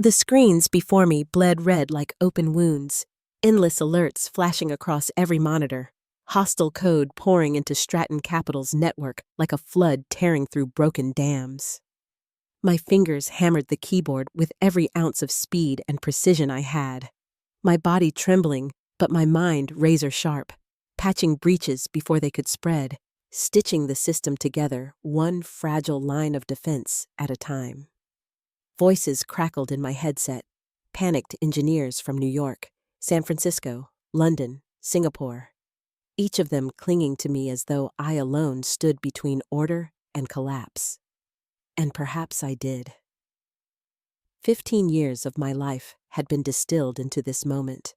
The screens before me bled red like open wounds, endless alerts flashing across every monitor, hostile code pouring into Stratton Capital's network like a flood tearing through broken dams. My fingers hammered the keyboard with every ounce of speed and precision I had, my body trembling, but my mind razor-sharp, patching breaches before they could spread, stitching the system together one fragile line of defense at a time. Voices crackled in my headset, panicked engineers from New York, San Francisco, London, Singapore, each of them clinging to me as though I alone stood between order and collapse. And perhaps I did. 15 years of my life had been distilled into this moment.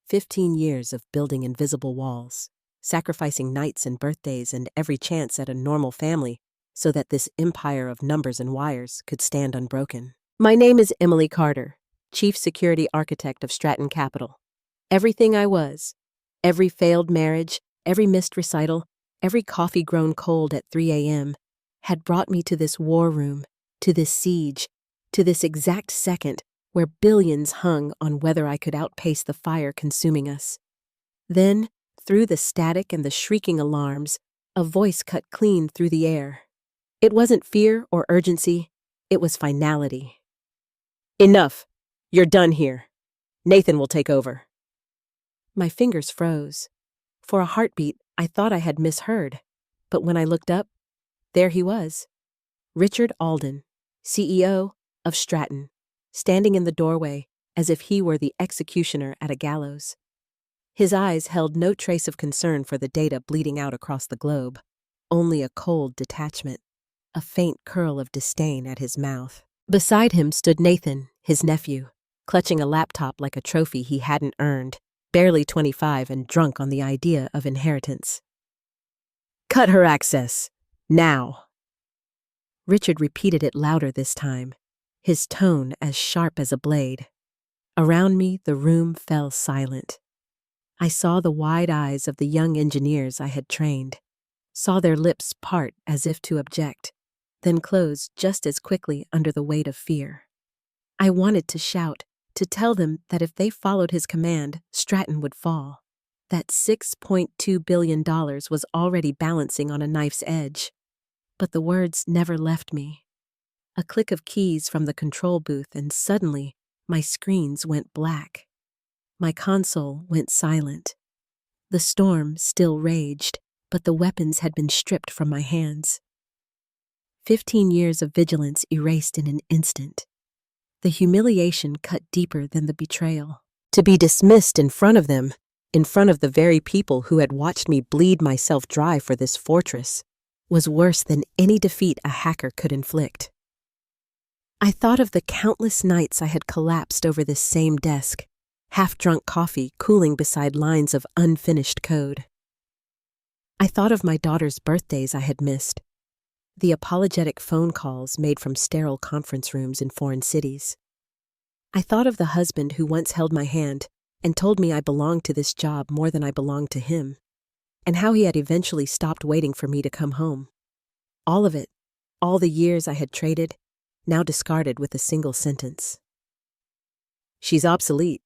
15 years of building invisible walls, sacrificing nights and birthdays and every chance at a normal family so that this empire of numbers and wires could stand unbroken. My name is Emily Carter, Chief Security Architect of Stratton Capital. Everything I was, every failed marriage, every missed recital, every coffee grown cold at 3 a.m., had brought me to this war room, to this siege, to this exact second where billions hung on whether I could outpace the fire consuming us. Then, through the static and the shrieking alarms, a voice cut clean through the air. It wasn't fear or urgency, it was finality. Enough! You're done here. Nathan will take over. My fingers froze. For a heartbeat, I thought I had misheard, but when I looked up, there he was, Richard Alden, CEO of Stratton, standing in the doorway as if he were the executioner at a gallows. His eyes held no trace of concern for the data bleeding out across the globe, only a cold detachment, a faint curl of disdain at his mouth. Beside him stood Nathan, his nephew, clutching a laptop like a trophy he hadn't earned, barely 25 and drunk on the idea of inheritance. Cut her access. Now. Richard repeated it louder this time, his tone as sharp as a blade. Around me, the room fell silent. I saw the wide eyes of the young engineers I had trained, saw their lips part as if to object, then close just as quickly under the weight of fear. I wanted to shout, to tell them that if they followed his command, Stratton would fall, that $6.2 billion was already balancing on a knife's edge. But the words never left me. A click of keys from the control booth and suddenly my screens went black. My console went silent. The storm still raged, but the weapons had been stripped from my hands. 15 years of vigilance erased in an instant. The humiliation cut deeper than the betrayal. To be dismissed in front of them, in front of the very people who had watched me bleed myself dry for this fortress, was worse than any defeat a hacker could inflict. I thought of the countless nights I had collapsed over this same desk, half-drunk coffee cooling beside lines of unfinished code. I thought of my daughter's birthdays I had missed, the apologetic phone calls made from sterile conference rooms in foreign cities. I thought of the husband who once held my hand and told me I belonged to this job more than I belonged to him, and how he had eventually stopped waiting for me to come home. All of it, all the years I had traded, now discarded with a single sentence. She's obsolete.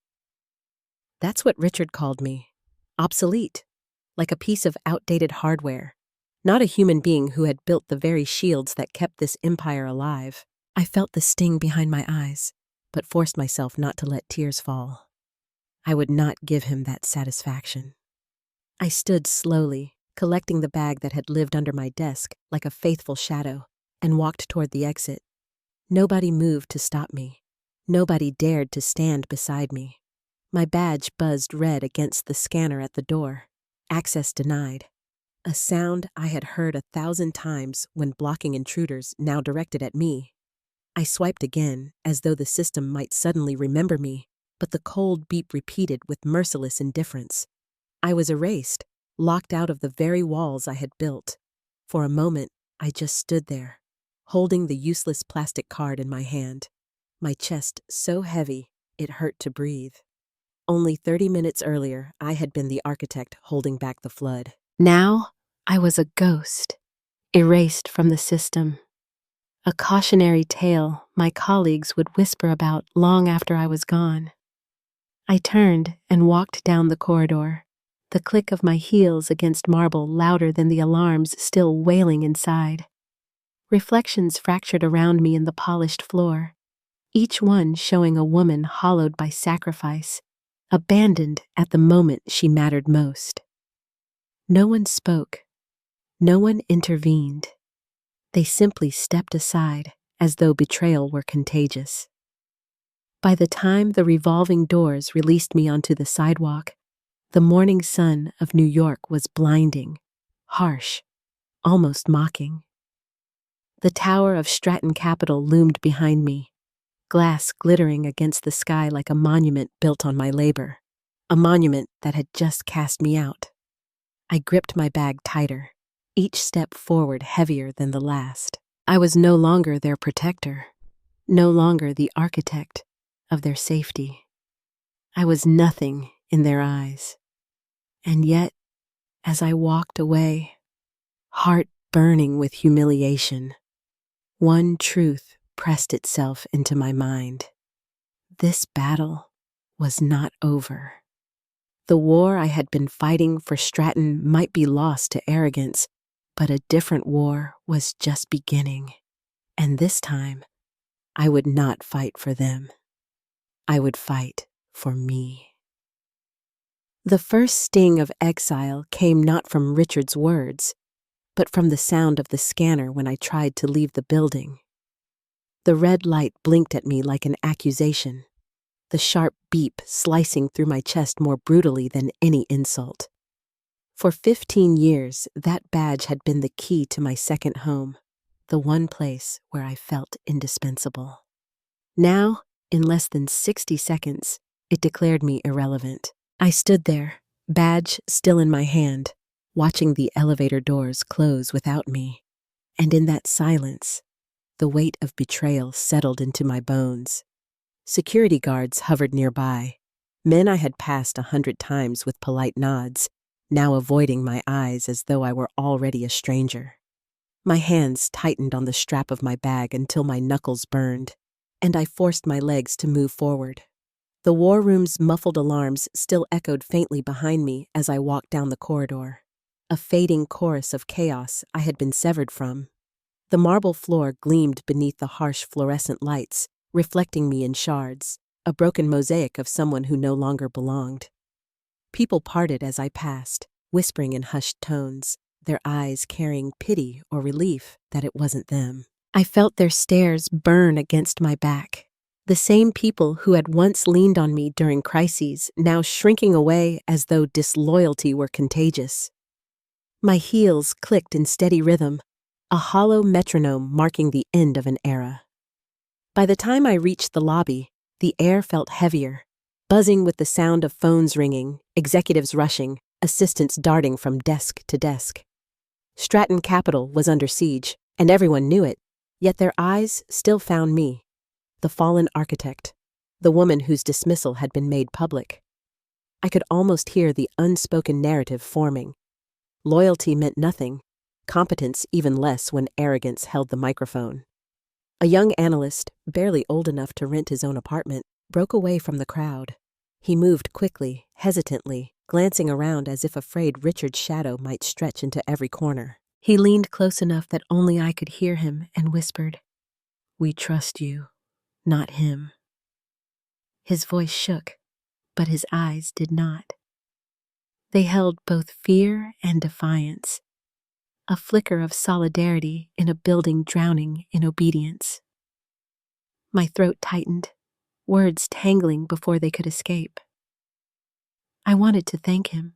That's what Richard called me. Obsolete, like a piece of outdated hardware, not a human being who had built the very shields that kept this empire alive. I felt the sting behind my eyes, but forced myself not to let tears fall. I would not give him that satisfaction. I stood slowly, collecting the bag that had lived under my desk like a faithful shadow, and walked toward the exit. Nobody moved to stop me. Nobody dared to stand beside me. My badge buzzed red against the scanner at the door. Access denied. A sound I had heard 1,000 times when blocking intruders now directed at me. I swiped again, as though the system might suddenly remember me, but the cold beep repeated with merciless indifference. I was erased, locked out of the very walls I had built. For a moment, I just stood there, holding the useless plastic card in my hand, my chest so heavy it hurt to breathe. Only 30 minutes earlier, I had been the architect holding back the flood. Now, I was a ghost, erased from the system. a cautionary tale my colleagues would whisper about long after I was gone. I turned and walked down the corridor, the click of my heels against marble louder than the alarms still wailing inside. Reflections fractured around me in the polished floor, each one showing a woman hollowed by sacrifice, abandoned at the moment she mattered most. No one spoke. No one intervened. They simply stepped aside as though betrayal were contagious. By the time the revolving doors released me onto the sidewalk, the morning sun of New York was blinding, harsh, almost mocking. The tower of Stratton Capitol loomed behind me, glass glittering against the sky like a monument built on my labor, a monument that had just cast me out. I gripped my bag tighter, each step forward heavier than the last. I was no longer their protector, no longer the architect of their safety. I was nothing in their eyes. And yet, as I walked away, heart burning with humiliation, one truth pressed itself into my mind. This battle was not over. The war I had been fighting for Stratton might be lost to arrogance, but a different war was just beginning. And this time, I would not fight for them. I would fight for me. The first sting of exile came not from Richard's words, but from the sound of the scanner when I tried to leave the building. The red light blinked at me like an accusation, the sharp beep slicing through my chest more brutally than any insult. For 15 years, that badge had been the key to my second home, the one place where I felt indispensable. Now, in less than 60 seconds, it declared me irrelevant. I stood there, badge still in my hand, watching the elevator doors close without me. And in that silence, the weight of betrayal settled into my bones. Security guards hovered nearby, men I had passed 100 times with polite nods, now avoiding my eyes as though I were already a stranger. My hands tightened on the strap of my bag until my knuckles burned, and I forced my legs to move forward. The war room's muffled alarms still echoed faintly behind me as I walked down the corridor, a fading chorus of chaos I had been severed from. The marble floor gleamed beneath the harsh fluorescent lights, reflecting me in shards, a broken mosaic of someone who no longer belonged. People parted as I passed, whispering in hushed tones, their eyes carrying pity or relief that it wasn't them. I felt their stares burn against my back. The same people who had once leaned on me during crises, now shrinking away as though disloyalty were contagious. My heels clicked in steady rhythm, a hollow metronome marking the end of an era. By the time I reached the lobby, the air felt heavier, buzzing with the sound of phones ringing, executives rushing, assistants darting from desk to desk. Stratton Capitol was under siege, and everyone knew it, yet their eyes still found me, the fallen architect, the woman whose dismissal had been made public. I could almost hear the unspoken narrative forming. Loyalty meant nothing, competence even less when arrogance held the microphone. A young analyst, barely old enough to rent his own apartment, broke away from the crowd. He moved quickly, hesitantly, glancing around as if afraid Richard's shadow might stretch into every corner. He leaned close enough that only I could hear him and whispered, "We trust you, not him." His voice shook, but his eyes did not. They held both fear and defiance, a flicker of solidarity in a building drowning in obedience. My throat tightened, words tangling before they could escape. I wanted to thank him,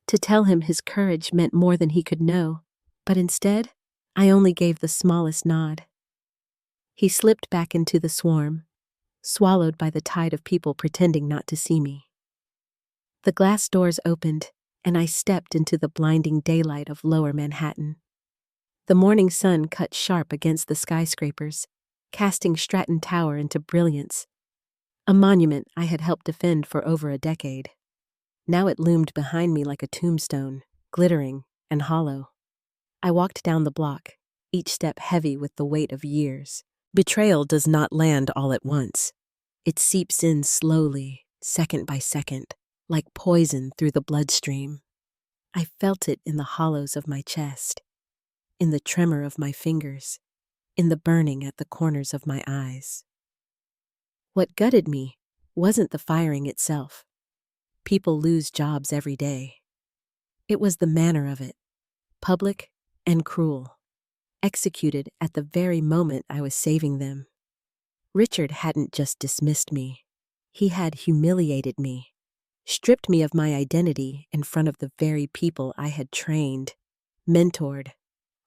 to tell him his courage meant more than he could know, but instead, I only gave the smallest nod. He slipped back into the swarm, swallowed by the tide of people pretending not to see me. The glass doors opened, and I stepped into the blinding daylight of Lower Manhattan. The morning sun cut sharp against the skyscrapers, casting Stratton Tower into brilliance, a monument I had helped defend for over a decade. Now it loomed behind me like a tombstone, glittering and hollow. I walked down the block, each step heavy with the weight of years. Betrayal does not land all at once. It seeps in slowly, second by second, like poison through the bloodstream. I felt it in the hollows of my chest, in the tremor of my fingers, in the burning at the corners of my eyes. What gutted me wasn't the firing itself. People lose jobs every day. It was the manner of it, public and cruel, executed at the very moment I was saving them. Richard hadn't just dismissed me. He had humiliated me, stripped me of my identity in front of the very people I had trained, mentored,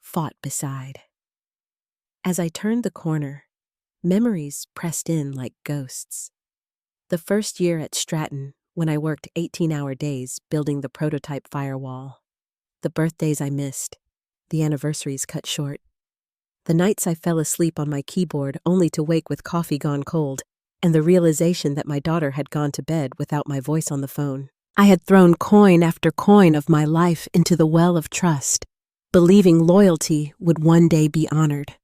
fought beside. As I turned the corner, memories pressed in like ghosts. The first year at Stratton, when I worked 18-hour days building the prototype firewall. The birthdays I missed, the anniversaries cut short. The nights I fell asleep on my keyboard only to wake with coffee gone cold, and the realization that my daughter had gone to bed without my voice on the phone. I had thrown coin after coin of my life into the well of trust, believing loyalty would one day be honored.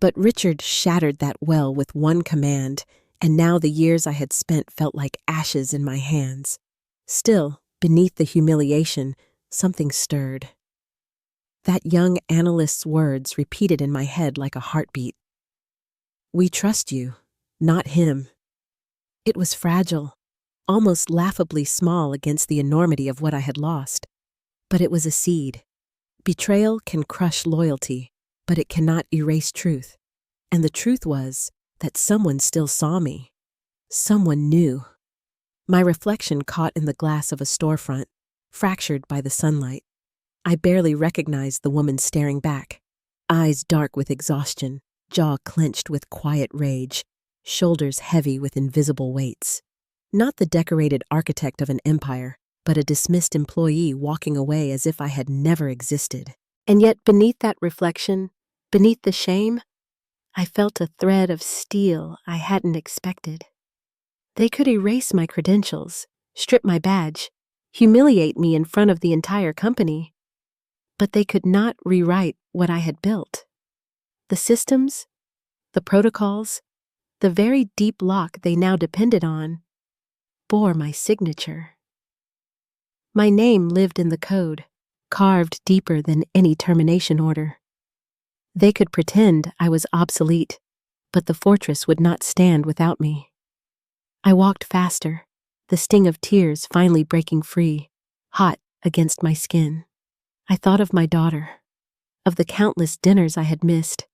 But Richard shattered that well with one command, and now the years I had spent felt like ashes in my hands. Still, beneath the humiliation, something stirred. That young analyst's words repeated in my head like a heartbeat. "We trust you, not him." It was fragile, almost laughably small against the enormity of what I had lost. But it was a seed. Betrayal can crush loyalty, but it cannot erase truth. And the truth was that someone still saw me. Someone knew. My reflection caught in the glass of a storefront, fractured by the sunlight. I barely recognized the woman staring back, eyes dark with exhaustion, jaw clenched with quiet rage, shoulders heavy with invisible weights. Not the decorated architect of an empire, but a dismissed employee walking away as if I had never existed. And yet beneath that reflection, beneath the shame, I felt a thread of steel I hadn't expected. They could erase my credentials, strip my badge, humiliate me in front of the entire company, but they could not rewrite what I had built. The systems, the protocols, the very deep lock they now depended on, bore my signature. My name lived in the code, carved deeper than any termination order. They could pretend I was obsolete, but the fortress would not stand without me. I walked faster, the sting of tears finally breaking free, hot against my skin. I thought of my daughter, of the countless dinners I had missed,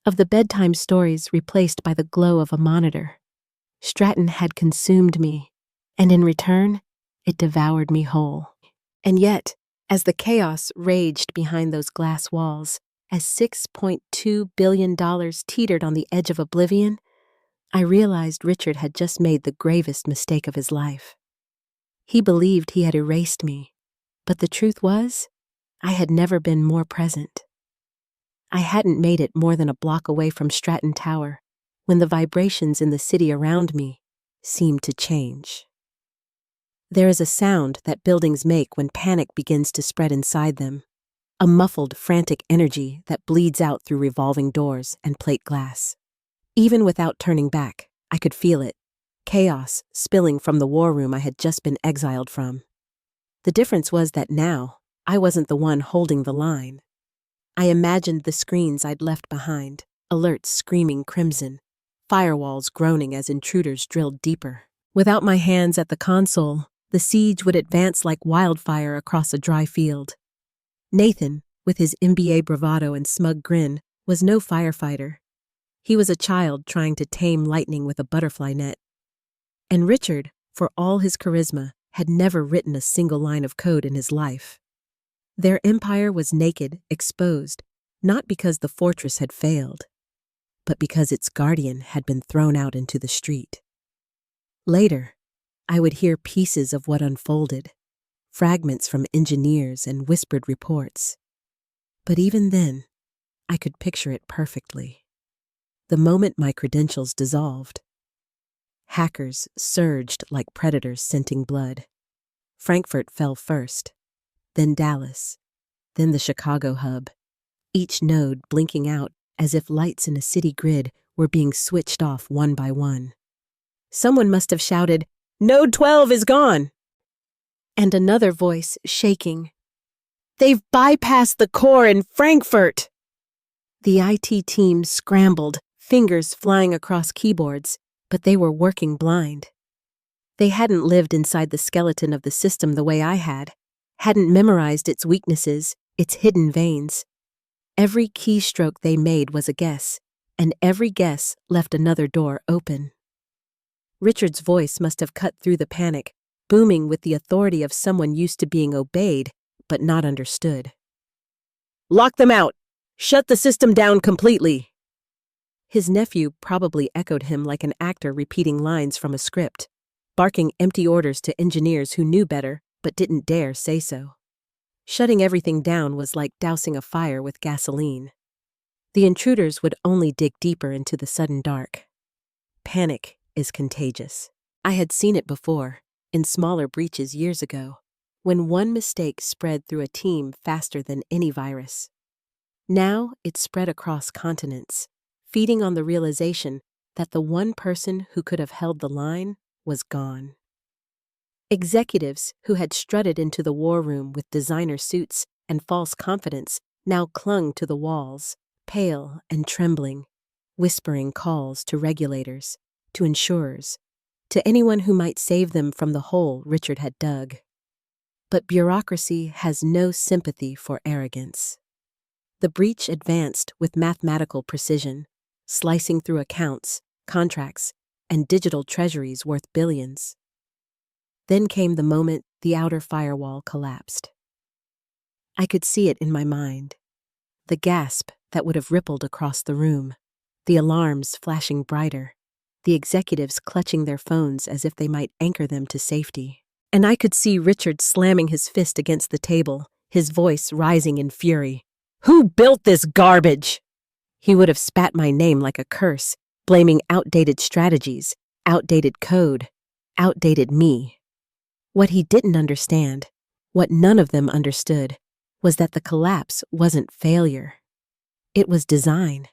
of the bedtime stories replaced by the glow of a monitor. Stratton had consumed me, and in return, it devoured me whole. And yet, as the chaos raged behind those glass walls, as $6.2 billion teetered on the edge of oblivion, I realized Richard had just made the gravest mistake of his life. He believed he had erased me, but the truth was, I had never been more present. I hadn't made it more than a block away from Stratton Tower when the vibrations in the city around me seemed to change. There is a sound that buildings make when panic begins to spread inside them. A muffled, frantic energy that bleeds out through revolving doors and plate glass. Even without turning back, I could feel it, chaos spilling from the war room I had just been exiled from. The difference was that now, I wasn't the one holding the line. I imagined the screens I'd left behind, alerts screaming crimson, firewalls groaning as intruders drilled deeper. Without my hands at the console, the siege would advance like wildfire across a dry field. Nathan, with his MBA bravado and smug grin, was no firefighter. He was a child trying to tame lightning with a butterfly net. And Richard, for all his charisma, had never written a single line of code in his life. Their empire was naked, exposed, not because the fortress had failed, but because its guardian had been thrown out into the street. Later, I would hear pieces of what unfolded, fragments from engineers and whispered reports. But even then, I could picture it perfectly. The moment my credentials dissolved, hackers surged like predators scenting blood. Frankfurt fell first, then Dallas, then the Chicago hub. each node blinking out as if lights in a city grid were being switched off one by one. Someone must have shouted, "Node 12 is gone!" And another voice shaking, "They've bypassed the core in Frankfurt!" The IT team scrambled, fingers flying across keyboards, but they were working blind. They hadn't lived inside the skeleton of the system the way I had, hadn't memorized its weaknesses, its hidden veins. Every keystroke they made was a guess, and every guess left another door open. Richard's voice must have cut through the panic, booming with the authority of someone used to being obeyed, but not understood. "Lock them out! Shut the system down completely!" His nephew probably echoed him like an actor repeating lines from a script, barking empty orders to engineers who knew better but didn't dare say so. Shutting everything down was like dousing a fire with gasoline. The intruders would only dig deeper into the sudden dark. Panic is contagious. I had seen it before, in smaller breaches years ago, when one mistake spread through a team faster than any virus. Now it spread across continents, feeding on the realization that the one person who could have held the line was gone. Executives who had strutted into the war room with designer suits and false confidence now clung to the walls, pale and trembling, whispering calls to regulators, to insurers, to anyone who might save them from the hole Richard had dug. But bureaucracy has no sympathy for arrogance. The breach advanced with mathematical precision, slicing through accounts, contracts, and digital treasuries worth billions. Then came the moment the outer firewall collapsed. I could see it in my mind. The gasp that would have rippled across the room, the alarms flashing brighter, the executives clutching their phones as if they might anchor them to safety. And I could see Richard slamming his fist against the table, his voice rising in fury. "Who built this garbage?" He would have spat my name like a curse, blaming outdated strategies, outdated code, outdated me. What he didn't understand, what none of them understood, was that the collapse wasn't failure. It was design.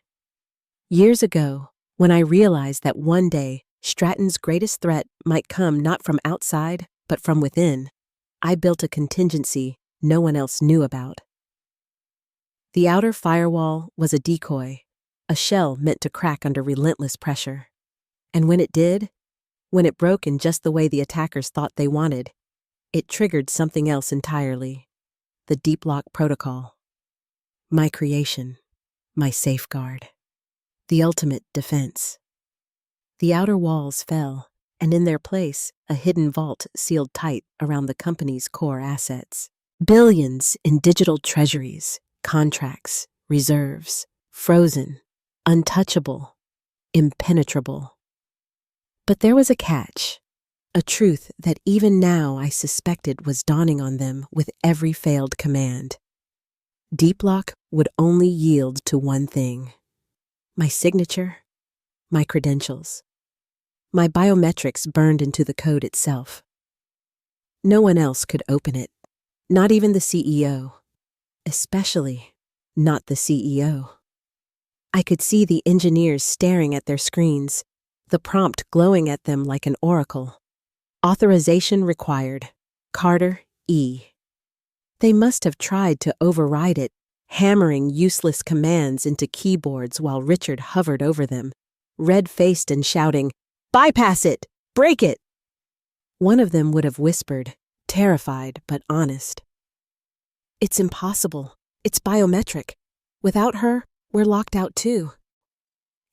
Years ago, when I realized that one day Stratton's greatest threat might come not from outside, but from within, I built a contingency no one else knew about. The outer firewall was a decoy, a shell meant to crack under relentless pressure. And when it did, when it broke in just the way the attackers thought they wanted, it triggered something else entirely. The deep lock protocol. My creation. My safeguard. The ultimate defense. The outer walls fell, and in their place, a hidden vault sealed tight around the company's core assets. Billions in digital treasuries, contracts, reserves, frozen, untouchable, impenetrable. But there was a catch, a truth that even now I suspected was dawning on them with every failed command. Deep lock would only yield to one thing: my signature, my credentials. My biometrics burned into the code itself. No one else could open it, not even the CEO, especially not the CEO. I could see the engineers staring at their screens, the prompt glowing at them like an oracle. Authorization required. Carter E. They must have tried to override it, hammering useless commands into keyboards while Richard hovered over them, red-faced and shouting, "Bypass it! Break it!" One of them would have whispered, terrified but honest, "It's impossible. It's biometric. Without her, we're locked out too."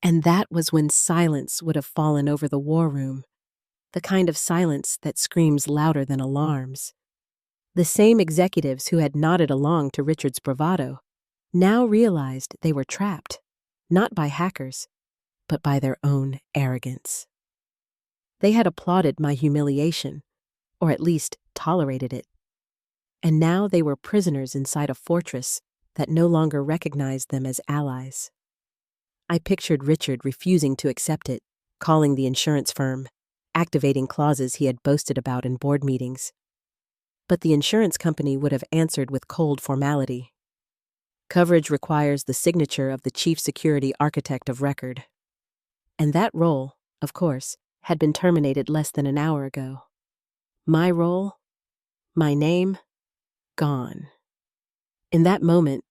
And that was when silence would have fallen over the war room, the kind of silence that screams louder than alarms. The same executives who had nodded along to Richard's bravado now realized they were trapped, not by hackers, but by their own arrogance. They had applauded my humiliation, or at least tolerated it. And now they were prisoners inside a fortress that no longer recognized them as allies. I pictured Richard refusing to accept it, calling the insurance firm, activating clauses he had boasted about in board meetings. But the insurance company would have answered with cold formality. Coverage requires the signature of the chief security architect of record. And that role, of course, had been terminated less than an hour ago. My role, my name, gone. In that moment,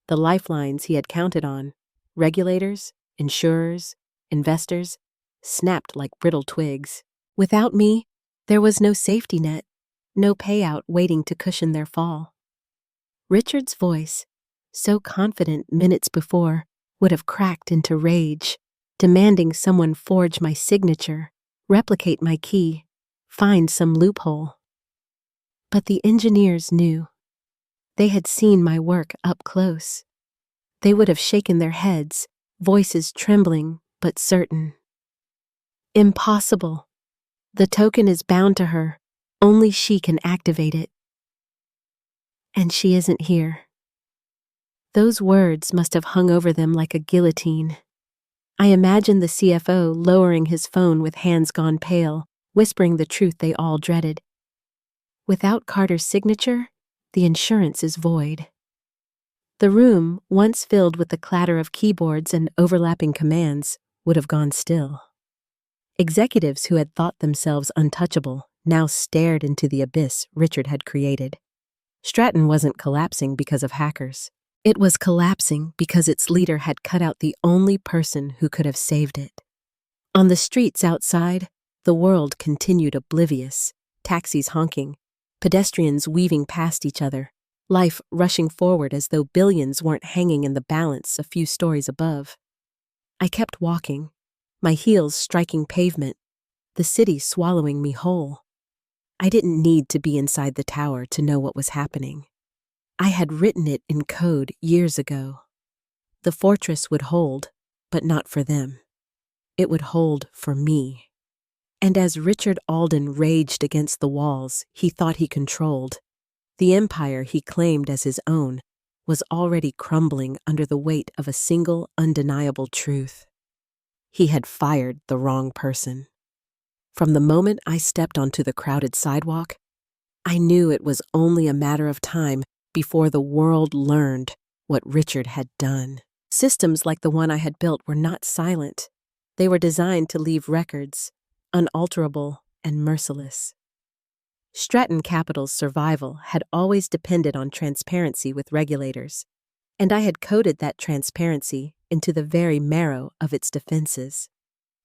the lifelines he had counted on, regulators, insurers, investors, snapped like brittle twigs. Without me, there was no safety net, no payout waiting to cushion their fall. Richard's voice, so confident minutes before, would have cracked into rage, demanding someone forge my signature, replicate my key, find some loophole. But the engineers knew. They had seen my work up close. They would have shaken their heads, voices trembling but certain. Impossible. The token is bound to her. Only she can activate it. And she isn't here. Those words must have hung over them like a guillotine. I imagined the CFO lowering his phone with hands gone pale, whispering the truth they all dreaded. Without Carter's signature, the insurance is void. The room, once filled with the clatter of keyboards and overlapping commands, would have gone still. Executives who had thought themselves untouchable now stared into the abyss Richard had created. Stratton wasn't collapsing because of hackers. It was collapsing because its leader had cut out the only person who could have saved it. On the streets outside, the world continued oblivious, taxis honking, pedestrians weaving past each other, life rushing forward as though billions weren't hanging in the balance a few stories above. I kept walking, my heels striking pavement, the city swallowing me whole. I didn't need to be inside the tower to know what was happening. I had written it in code years ago. The fortress would hold, but not for them. It would hold for me. And as Richard Alden raged against the walls he thought he controlled, the empire he claimed as his own was already crumbling under the weight of a single undeniable truth. He had fired the wrong person. From the moment I stepped onto the crowded sidewalk, I knew it was only a matter of time before the world learned what Richard had done. Systems like the one I had built were not silent. They were designed to leave records, unalterable and merciless. Stratton Capital's survival had always depended on transparency with regulators, and I had coded that transparency into the very marrow of its defenses.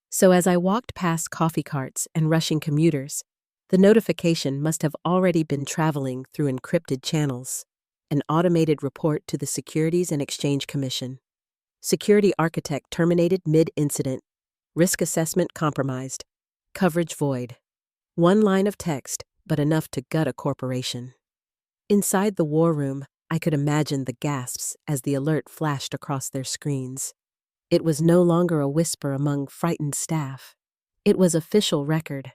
So as I walked past coffee carts and rushing commuters, the notification must have already been traveling through encrypted channels. An automated report to the Securities and Exchange Commission. Security architect terminated mid-incident. Risk assessment compromised. Coverage void. One line of text, but enough to gut a corporation. Inside the war room, I could imagine the gasps as the alert flashed across their screens. It was no longer a whisper among frightened staff. It was official record,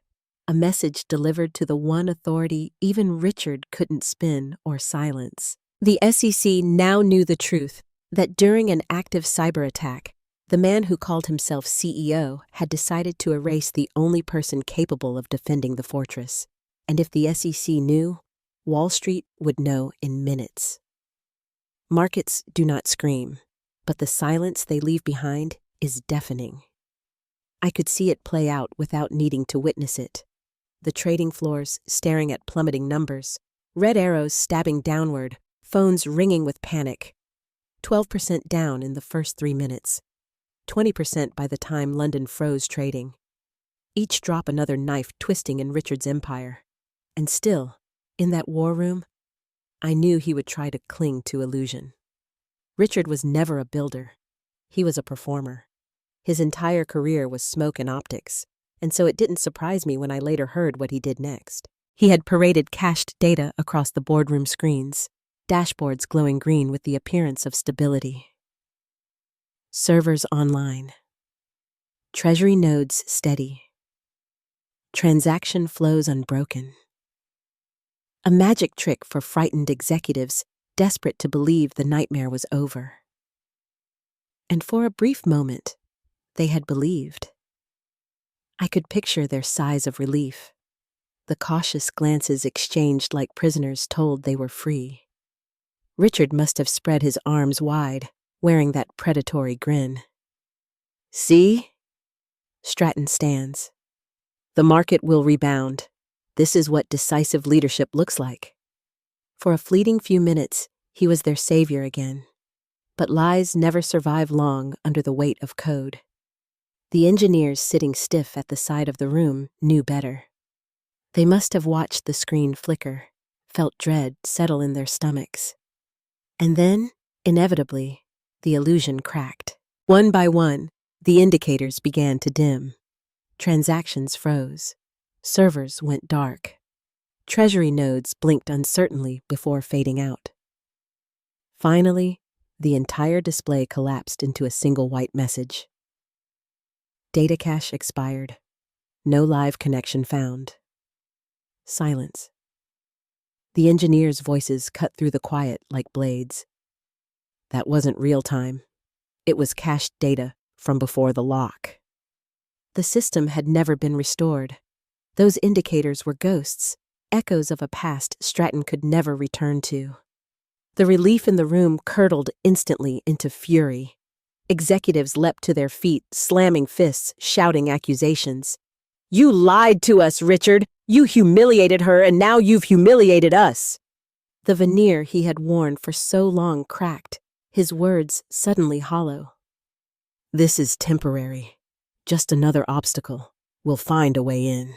a message delivered to the one authority even Richard couldn't spin or silence. The SEC now knew the truth, that during an active cyber attack, the man who called himself CEO had decided to erase the only person capable of defending the fortress. And if the SEC knew, Wall Street would know in minutes. Markets do not scream, but the silence they leave behind is deafening. I could see it play out without needing to witness it. The trading floors staring at plummeting numbers, red arrows stabbing downward, phones ringing with panic. 12% down in the first 3 minutes. 20% by the time London froze trading. Each drop another knife twisting in Richard's empire. And still, in that war room, I knew he would try to cling to illusion. Richard was never a builder. He was a performer. His entire career was smoke and optics, and so it didn't surprise me when I later heard what he did next. He had paraded cached data across the boardroom screens, dashboards glowing green with the appearance of stability. Servers online. Treasury nodes steady. Transaction flows unbroken. A magic trick for frightened executives desperate to believe the nightmare was over. And for a brief moment, they had believed. I could picture their sighs of relief, the cautious glances exchanged like prisoners told they were free. Richard must have spread his arms wide, wearing that predatory grin. See? Stratton stands. The market will rebound. This is what decisive leadership looks like. For a fleeting few minutes, he was their savior again. But lies never survive long under the weight of code. The engineers sitting stiff at the side of the room knew better. They must have watched the screen flicker, felt dread settle in their stomachs. And then, inevitably, the illusion cracked. One by one, the indicators began to dim. Transactions froze. Servers went dark. Treasury nodes blinked uncertainly before fading out. Finally, the entire display collapsed into a single white message. Data cache expired. No live connection found. Silence. The engineers' voices cut through the quiet like blades. That wasn't real time. It was cached data from before the lock. The system had never been restored. Those indicators were ghosts, echoes of a past Stratton could never return to. The relief in the room curdled instantly into fury. Executives leapt to their feet, slamming fists, shouting accusations. "You lied to us, Richard! You humiliated her, and now you've humiliated us!" The veneer he had worn for so long cracked, his words suddenly hollow. "This is temporary. Just another obstacle. We'll find a way in."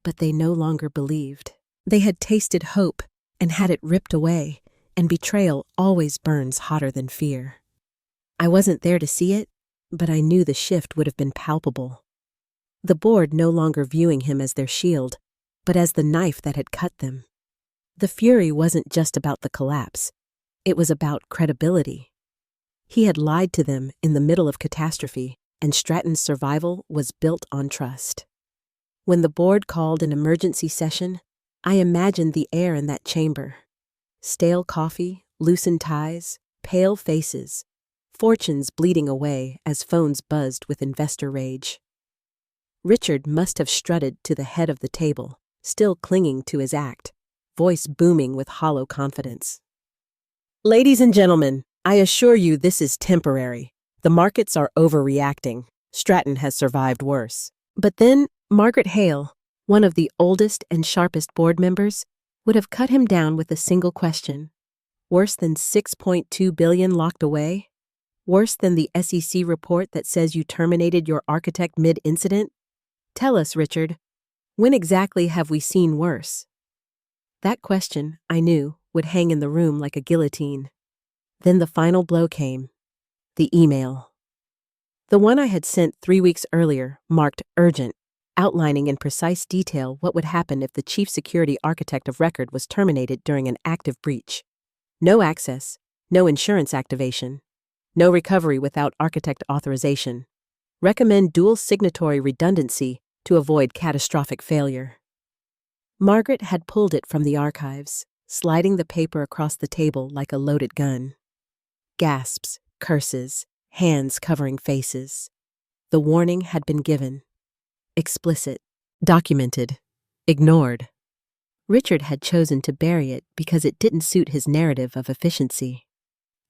But they no longer believed. They had tasted hope and had it ripped away, and betrayal always burns hotter than fear. I wasn't there to see it, but I knew the shift would have been palpable. The board no longer viewing him as their shield, but as the knife that had cut them. The fury wasn't just about the collapse. It was about credibility. He had lied to them in the middle of catastrophe, and Stratton's survival was built on trust. When the board called an emergency session, I imagined the air in that chamber. Stale coffee, loosened ties, pale faces, fortunes bleeding away as phones buzzed with investor rage. Richard must have strutted to the head of the table, still clinging to his act, voice booming with hollow confidence. "Ladies and gentlemen, I assure you this is temporary. The markets are overreacting. Stratton has survived worse." But then, Margaret Hale, one of the oldest and sharpest board members, would have cut him down with a single question. Worse than $6.2 billion locked away? Worse than the SEC report that says you terminated your architect mid-incident? Tell us, Richard, when exactly have we seen worse? That question, I knew, would hang in the room like a guillotine. Then the final blow came. The email. The one I had sent 3 weeks earlier, marked urgent, outlining in precise detail what would happen if the chief security architect of record was terminated during an active breach. No access, no insurance activation, no recovery without architect authorization. Recommend dual signatory redundancy to avoid catastrophic failure. Margaret had pulled it from the archives, sliding the paper across the table like a loaded gun. Gasps, curses, hands covering faces. The warning had been given. Explicit, documented, ignored. Richard had chosen to bury it because it didn't suit his narrative of efficiency.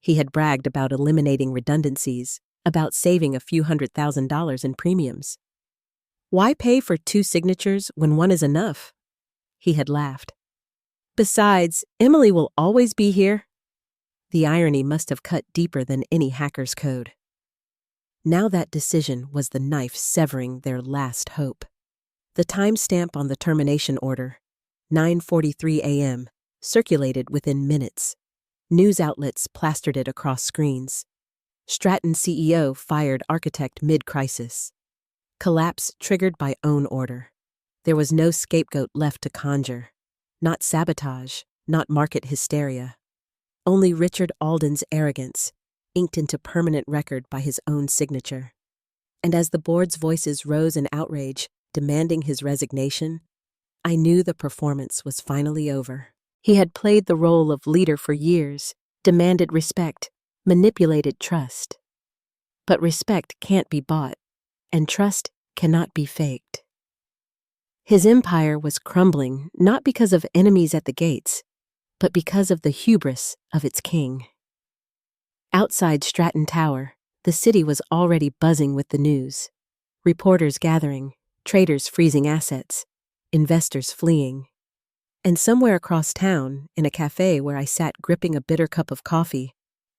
He had bragged about eliminating redundancies, about saving a few $100,000 in premiums. Why pay for 2 signatures when one is enough? He had laughed. Besides, Emily will always be here. The irony must have cut deeper than any hacker's code. Now that decision was the knife severing their last hope. The timestamp on the termination order, 9:43 a.m., circulated within minutes. News outlets plastered it across screens. Stratton CEO fired architect mid-crisis. Collapse triggered by own order. There was no scapegoat left to conjure. Not sabotage, not market hysteria. Only Richard Alden's arrogance, inked into permanent record by his own signature. And as the board's voices rose in outrage, demanding his resignation, I knew the performance was finally over. He had played the role of leader for years, demanded respect, manipulated trust. But respect can't be bought, and trust cannot be faked. His empire was crumbling not because of enemies at the gates, but because of the hubris of its king. Outside Stratton Tower, the city was already buzzing with the news. Reporters gathering, traders freezing assets, investors fleeing. And somewhere across town, in a cafe where I sat gripping a bitter cup of coffee,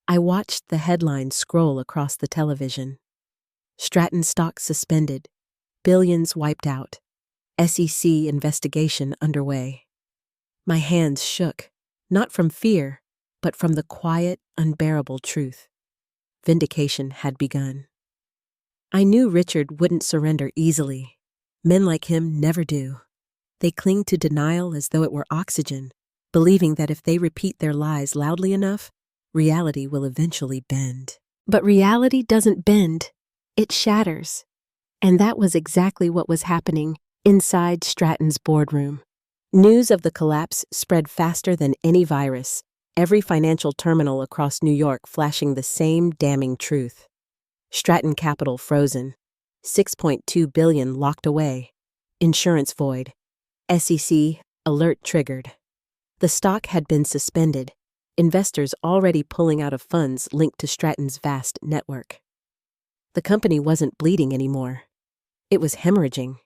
I watched the headlines scroll across the television. Stratton stock suspended, billions wiped out, SEC investigation underway. My hands shook, not from fear, but from the quiet, unbearable truth. Vindication had begun. I knew Richard wouldn't surrender easily. Men like him never do. They cling to denial as though it were oxygen, believing that if they repeat their lies loudly enough, reality will eventually bend. But reality doesn't bend, it shatters. And that was exactly what was happening inside Stratton's boardroom. News of the collapse spread faster than any virus, every financial terminal across New York flashing the same damning truth. Stratton Capital frozen, $6.2 billion locked away, insurance void, SEC alert triggered. The stock had been suspended, investors already pulling out of funds linked to Stratton's vast network. The company wasn't bleeding anymore. It was hemorrhaging.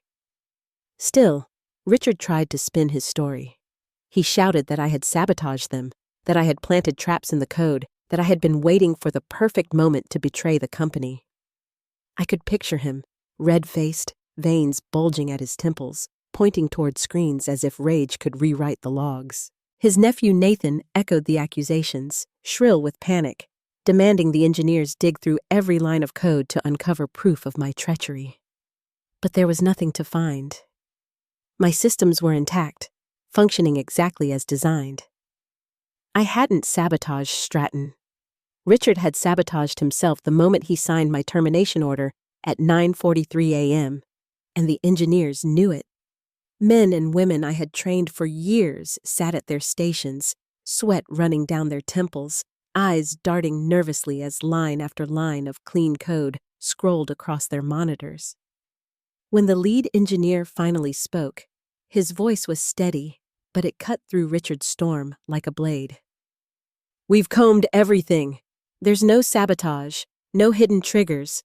Still, Richard tried to spin his story. He shouted that I had sabotaged them, that I had planted traps in the code, that I had been waiting for the perfect moment to betray the company. I could picture him, red-faced, veins bulging at his temples, pointing toward screens as if rage could rewrite the logs. His nephew Nathan echoed the accusations, shrill with panic, demanding the engineers dig through every line of code to uncover proof of my treachery. But there was nothing to find. My systems were intact, functioning exactly as designed. I hadn't sabotaged Stratton. Richard had sabotaged himself the moment he signed my termination order at 9:43 a.m., and the engineers knew it. Men and women I had trained for years sat at their stations, sweat running down their temples, eyes darting nervously as line after line of clean code scrolled across their monitors. When the lead engineer finally spoke, his voice was steady, but it cut through Richard's storm like a blade. "We've combed everything. There's no sabotage, no hidden triggers.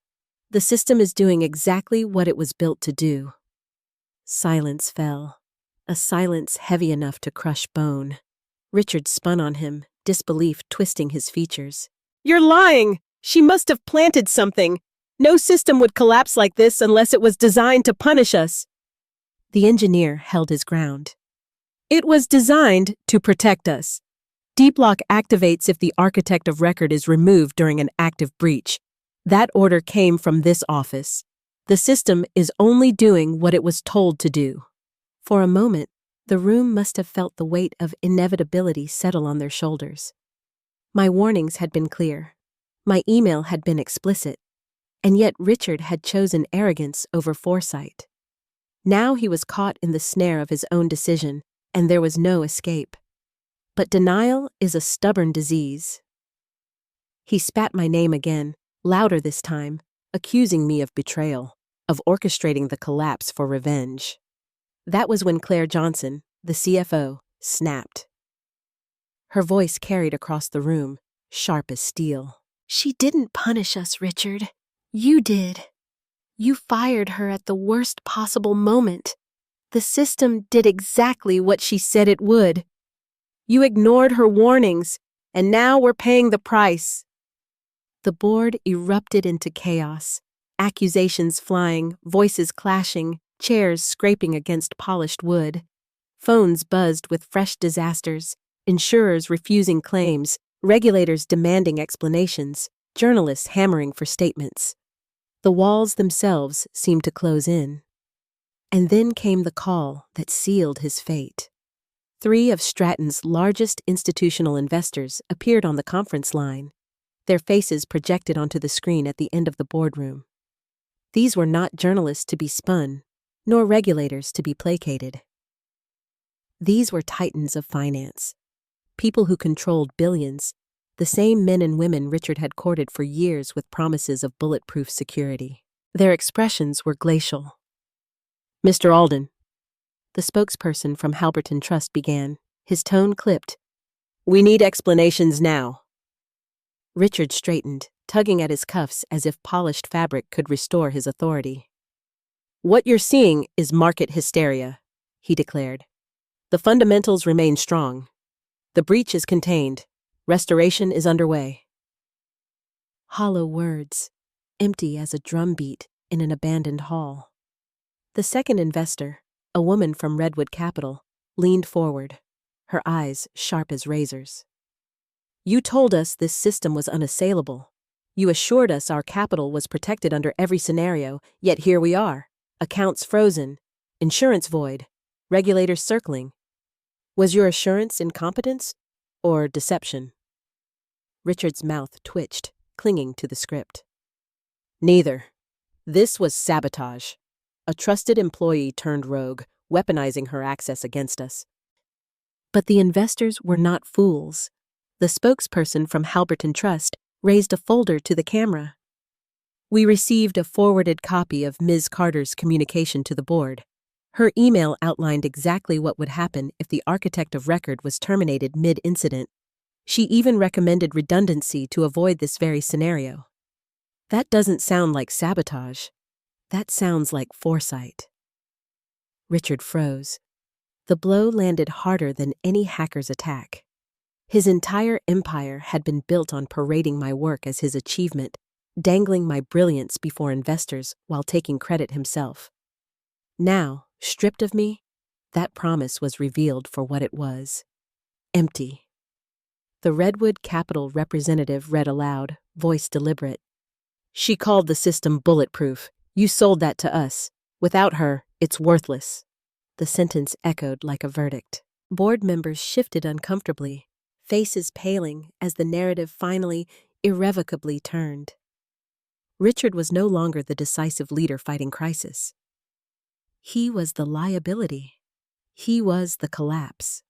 The system is doing exactly what it was built to do." Silence fell, a silence heavy enough to crush bone. Richard spun on him, disbelief twisting his features. "You're lying! She must have planted something. No system would collapse like this unless it was designed to punish us." The engineer held his ground. "It was designed to protect us. Deep lock activates if the architect of record is removed during an active breach. That order came from this office. The system is only doing what it was told to do." For a moment, the room must have felt the weight of inevitability settle on their shoulders. My warnings had been clear. My email had been explicit. And yet Richard had chosen arrogance over foresight. Now he was caught in the snare of his own decision, and there was no escape. But denial is a stubborn disease. He spat my name again, louder this time, accusing me of betrayal, of orchestrating the collapse for revenge. That was when Claire Johnson, the CFO, snapped. Her voice carried across the room, sharp as steel. "She didn't punish us, Richard. You did. You fired her at the worst possible moment. The system did exactly what she said it would. You ignored her warnings, and now we're paying the price." The board erupted into chaos, accusations flying, voices clashing, chairs scraping against polished wood. Phones buzzed with fresh disasters, insurers refusing claims, regulators demanding explanations, journalists hammering for statements. The walls themselves seemed to close in. And then came the call that sealed his fate. 3 of Stratton's largest institutional investors appeared on the conference line, their faces projected onto the screen at the end of the boardroom. These were not journalists to be spun, nor regulators to be placated. These were titans of finance, people who controlled billions, the same men and women Richard had courted for years with promises of bulletproof security. Their expressions were glacial. "Mr. Alden," the spokesperson from Halberton Trust began, his tone clipped, We need explanations now. Richard straightened, tugging at his cuffs as if polished fabric could restore his authority. What you're seeing is market hysteria, he declared. The fundamentals remain strong. The breach is contained. Restoration is underway. Hollow words, empty as a drumbeat in an abandoned hall. The second investor, a woman from Redwood Capital, leaned forward, her eyes sharp as razors. You told us this system was unassailable. You assured us our capital was protected under every scenario, yet here we are. Accounts frozen, insurance void, regulators circling. Was your assurance incompetence or deception? Richard's mouth twitched, clinging to the script. Neither. This was sabotage. A trusted employee turned rogue, weaponizing her access against us. But the investors were not fools. The spokesperson from Halberton Trust raised a folder to the camera. We received a forwarded copy of Ms. Carter's communication to the board. Her email outlined exactly what would happen if the architect of record was terminated mid-incident. She even recommended redundancy to avoid this very scenario. That doesn't sound like sabotage. That sounds like foresight. Richard froze. The blow landed harder than any hacker's attack. His entire empire had been built on parading my work as his achievement, dangling my brilliance before investors while taking credit himself. Now, stripped of me, that promise was revealed for what it was. Empty. The Redwood Capital representative read aloud, voice deliberate. She called the system bulletproof. You sold that to us. Without her, it's worthless. The sentence echoed like a verdict. Board members shifted uncomfortably, faces paling as the narrative finally, irrevocably turned. Richard was no longer the decisive leader fighting crisis. He was the liability. He was the collapse.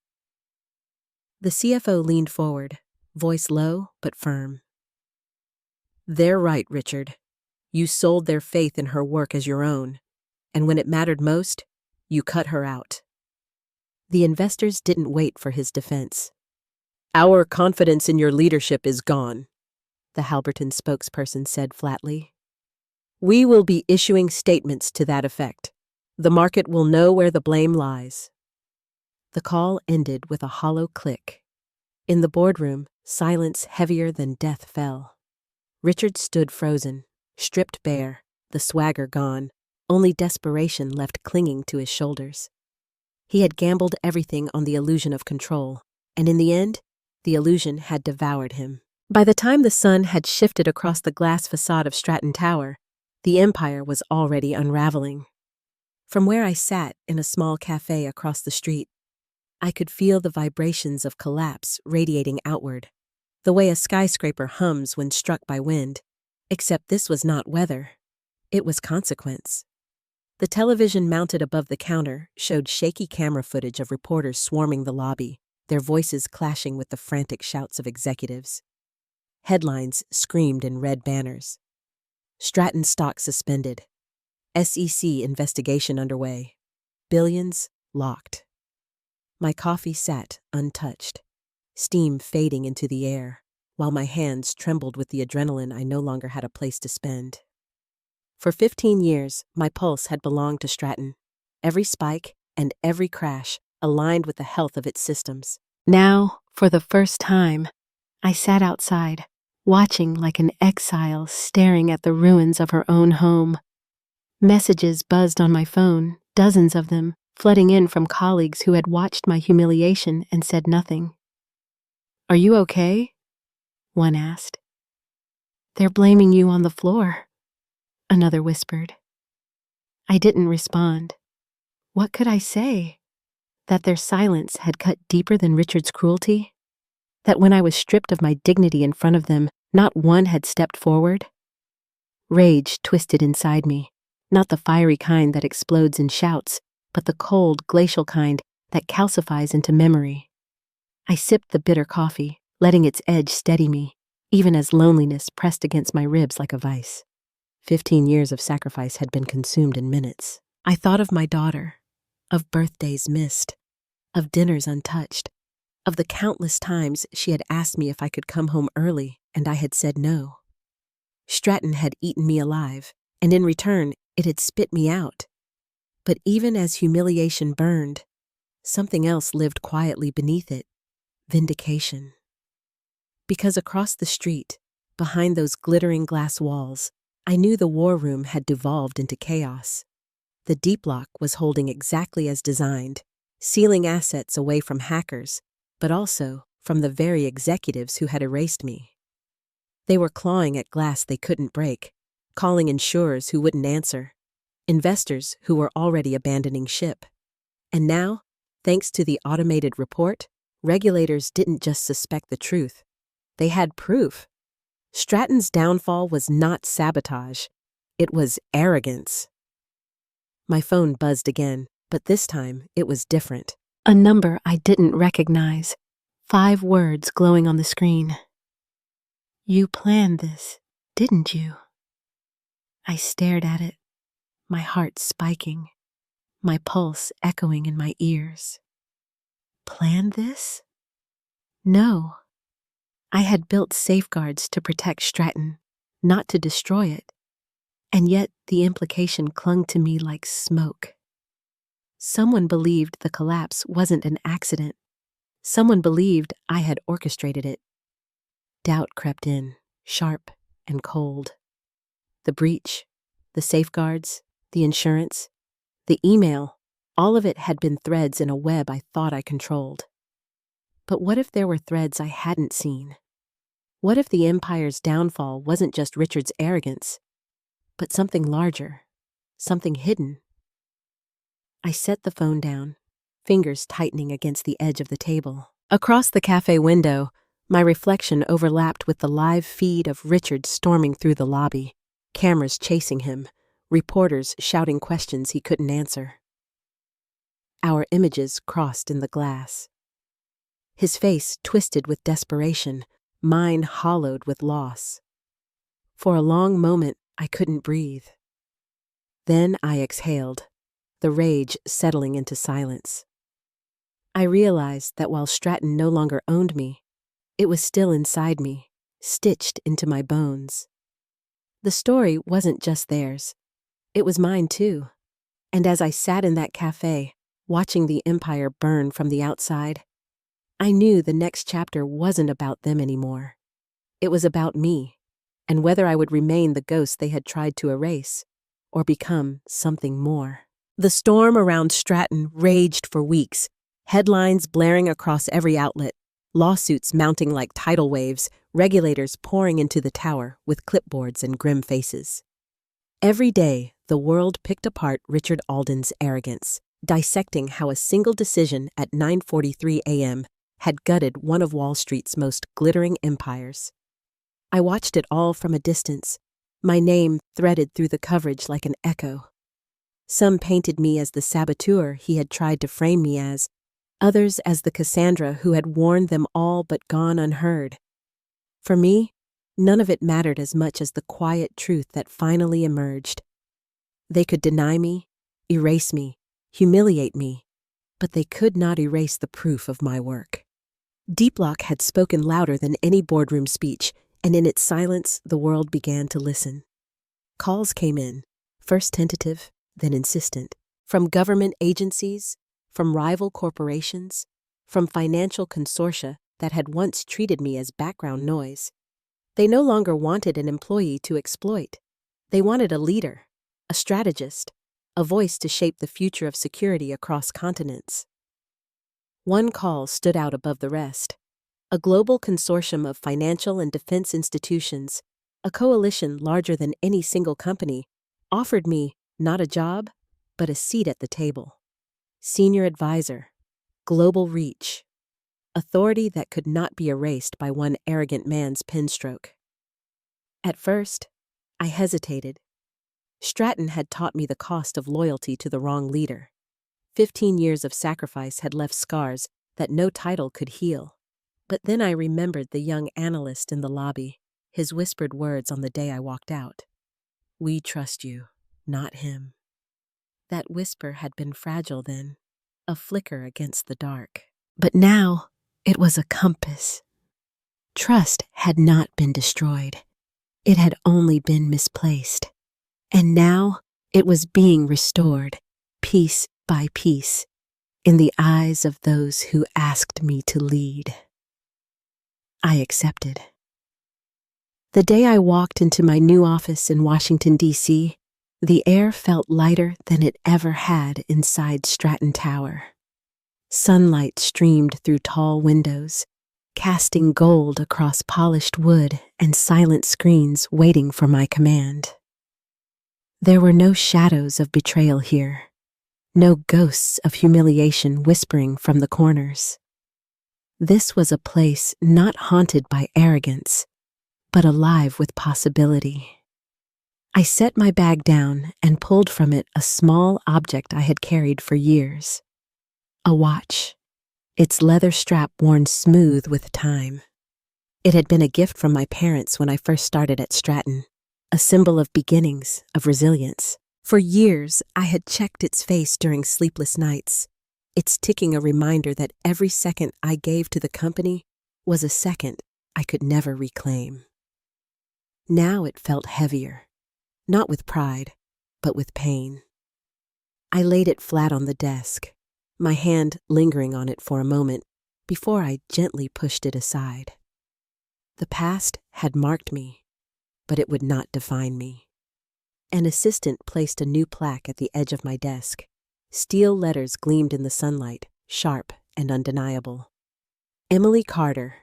The CFO leaned forward, voice low but firm. They're right, Richard. You sold their faith in her work as your own, and when it mattered most, you cut her out. The investors didn't wait for his defense. Our confidence in your leadership is gone, the Halberton spokesperson said flatly. We will be issuing statements to that effect. The market will know where the blame lies. The call ended with a hollow click. In the boardroom, silence heavier than death fell. Richard stood frozen, stripped bare, the swagger gone, only desperation left clinging to his shoulders. He had gambled everything on the illusion of control, and in the end, the illusion had devoured him. By the time the sun had shifted across the glass facade of Stratton Tower, the empire was already unraveling. From where I sat in a small cafe across the street, I could feel the vibrations of collapse radiating outward, the way a skyscraper hums when struck by wind, except this was not weather. It was consequence. The television mounted above the counter showed shaky camera footage of reporters swarming the lobby, their voices clashing with the frantic shouts of executives. Headlines screamed in red banners. Stratton stock suspended. SEC investigation underway. Billions locked. My coffee sat untouched, steam fading into the air, while my hands trembled with the adrenaline I no longer had a place to spend. For 15 years, my pulse had belonged to Stratton, every spike and every crash aligned with the health of its systems. Now, for the first time, I sat outside, watching like an exile staring at the ruins of her own home. Messages buzzed on my phone, dozens of them, flooding in from colleagues who had watched my humiliation and said nothing. "Are you okay?" one asked. "They're blaming you on the floor," another whispered. I didn't respond. What could I say? That their silence had cut deeper than Richard's cruelty? That when I was stripped of my dignity in front of them, not one had stepped forward? Rage twisted inside me, not the fiery kind that explodes in shouts, but the cold, glacial kind that calcifies into memory. I sipped the bitter coffee, letting its edge steady me, even as loneliness pressed against my ribs like a vice. 15 years of sacrifice had been consumed in minutes. I thought of my daughter, of birthdays missed, of dinners untouched, of the countless times she had asked me if I could come home early and I had said no. Stratton had eaten me alive, and in return, it had spit me out. But even as humiliation burned, something else lived quietly beneath it: vindication. Because across the street, behind those glittering glass walls, I knew the war room had devolved into chaos. The deep lock was holding exactly as designed, sealing assets away from hackers, but also from the very executives who had erased me. They were clawing at glass they couldn't break, calling insurers who wouldn't answer, investors who were already abandoning ship. And now, thanks to the automated report, regulators didn't just suspect the truth. They had proof. Stratton's downfall was not sabotage. It was arrogance. My phone buzzed again, but this time it was different. A number I didn't recognize. 5 words glowing on the screen. "You planned this, didn't you?" I stared at it, my heart spiking, my pulse echoing in my ears. Planned this? No. I had built safeguards to protect Stratton, not to destroy it. And yet the implication clung to me like smoke. Someone believed the collapse wasn't an accident. Someone believed I had orchestrated it. Doubt crept in, sharp and cold. The breach, the safeguards, the insurance, the email, all of it had been threads in a web I thought I controlled. But what if there were threads I hadn't seen? What if the Empire's downfall wasn't just Richard's arrogance, but something larger, something hidden? I set the phone down, fingers tightening against the edge of the table. Across the cafe window, my reflection overlapped with the live feed of Richard storming through the lobby, cameras chasing him, reporters shouting questions he couldn't answer. Our images crossed in the glass. His face twisted with desperation, mine hollowed with loss. For a long moment, I couldn't breathe. Then I exhaled, the rage settling into silence. I realized that while Stratton no longer owned me, it was still inside me, stitched into my bones. The story wasn't just theirs. It was mine too. And as I sat in that cafe, watching the Empire burn from the outside, I knew the next chapter wasn't about them anymore. It was about me, and whether I would remain the ghost they had tried to erase, or become something more. The storm around Stratton raged for weeks, headlines blaring across every outlet, lawsuits mounting like tidal waves, regulators pouring into the tower with clipboards and grim faces. Every day, the world picked apart Richard Alden's arrogance, dissecting how a single decision at 9:43 a.m. had gutted one of Wall Street's most glittering empires. I watched it all from a distance, my name threaded through the coverage like an echo. Some painted me as the saboteur he had tried to frame me as, others as the Cassandra who had warned them all but gone unheard. For me, none of it mattered as much as the quiet truth that finally emerged. They could deny me, erase me, humiliate me, but they could not erase the proof of my work. Deeplock had spoken louder than any boardroom speech, and in its silence, the world began to listen. Calls came in, first tentative, then insistent, from government agencies, from rival corporations, from financial consortia that had once treated me as background noise. They no longer wanted an employee to exploit. They wanted a leader, a strategist, a voice to shape the future of security across continents. One call stood out above the rest. A global consortium of financial and defense institutions, a coalition larger than any single company, offered me not a job, but a seat at the table. Senior advisor, global reach, authority that could not be erased by one arrogant man's pen stroke. At first, I hesitated. Stratton had taught me the cost of loyalty to the wrong leader. 15 years of sacrifice had left scars that no title could heal. But then I remembered the young analyst in the lobby, his whispered words on the day I walked out. "We trust you, not him." That whisper had been fragile then, a flicker against the dark. But now, It was a compass. Trust had not been destroyed. It had only been misplaced. And now it was being restored, piece by piece, in the eyes of those who asked me to lead. I accepted. The day I walked into my new office in Washington, D.C., the air felt lighter than it ever had inside Stratton Tower. Sunlight streamed through tall windows, casting gold across polished wood and silent screens waiting for my command. There were no shadows of betrayal here, no ghosts of humiliation whispering from the corners. This was a place not haunted by arrogance, but alive with possibility. I set my bag down and pulled from it a small object I had carried for years. A watch, its leather strap worn smooth with time. It had been a gift from my parents when I first started at Stratton, a symbol of beginnings, of resilience. For years, I had checked its face during sleepless nights, its ticking a reminder that every second I gave to the company was a second I could never reclaim. Now it felt heavier, not with pride, but with pain. I laid it flat on the desk, my hand lingering on it for a moment before I gently pushed it aside. The past had marked me, but it would not define me. An assistant placed a new plaque at the edge of my desk. Steel letters gleamed in the sunlight, sharp and undeniable. Emily Carter,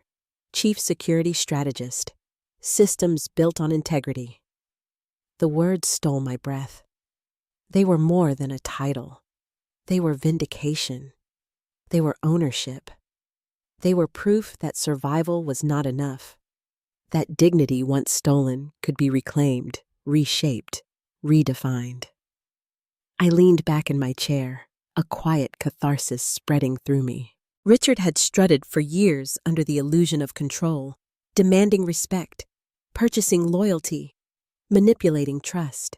Chief Security Strategist, Systems Built on Integrity. The words stole my breath. They were more than a title. They were vindication. They were ownership. They were proof that survival was not enough, that dignity once stolen could be reclaimed, reshaped, redefined. I leaned back in my chair, a quiet catharsis spreading through me. Richard had strutted for years under the illusion of control, demanding respect, purchasing loyalty, manipulating trust.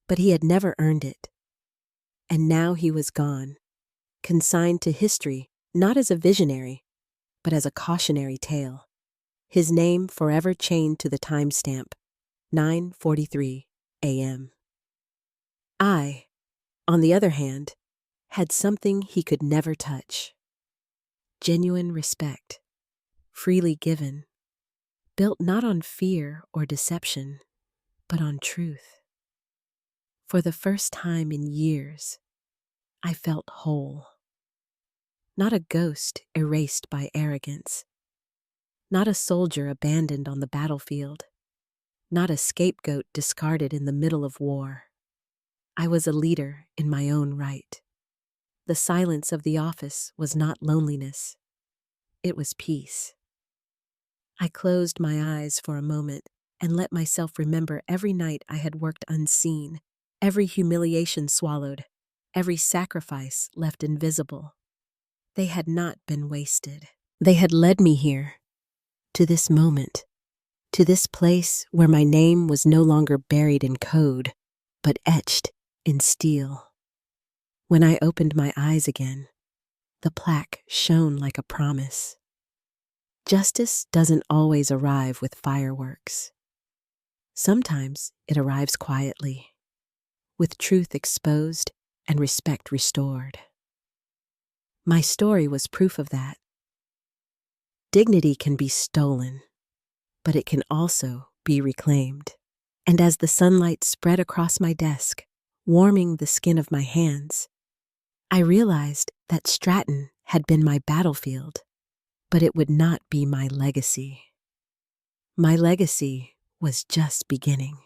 But he had never earned it. And now he was gone, consigned to history not as a visionary, but as a cautionary tale. His name forever chained to the timestamp, 9:43 a.m. I, on the other hand, had something he could never touch. Genuine respect, freely given, built not on fear or deception, but on truth. For the first time in years, I felt whole. Not a ghost erased by arrogance. Not a soldier abandoned on the battlefield. Not a scapegoat discarded in the middle of war. I was a leader in my own right. The silence of the office was not loneliness. It was peace. I closed my eyes for a moment and let myself remember every night I had worked unseen, every humiliation swallowed, every sacrifice left invisible. They had not been wasted. They had led me here, to this moment, to this place where my name was no longer buried in code, but etched in steel. When I opened my eyes again, the plaque shone like a promise. Justice doesn't always arrive with fireworks. Sometimes it arrives quietly, with truth exposed and respect restored. My story was proof of that. Dignity can be stolen, but it can also be reclaimed. And as the sunlight spread across my desk, warming the skin of my hands, I realized that Stratton had been my battlefield, but it would not be my legacy. My legacy was just beginning.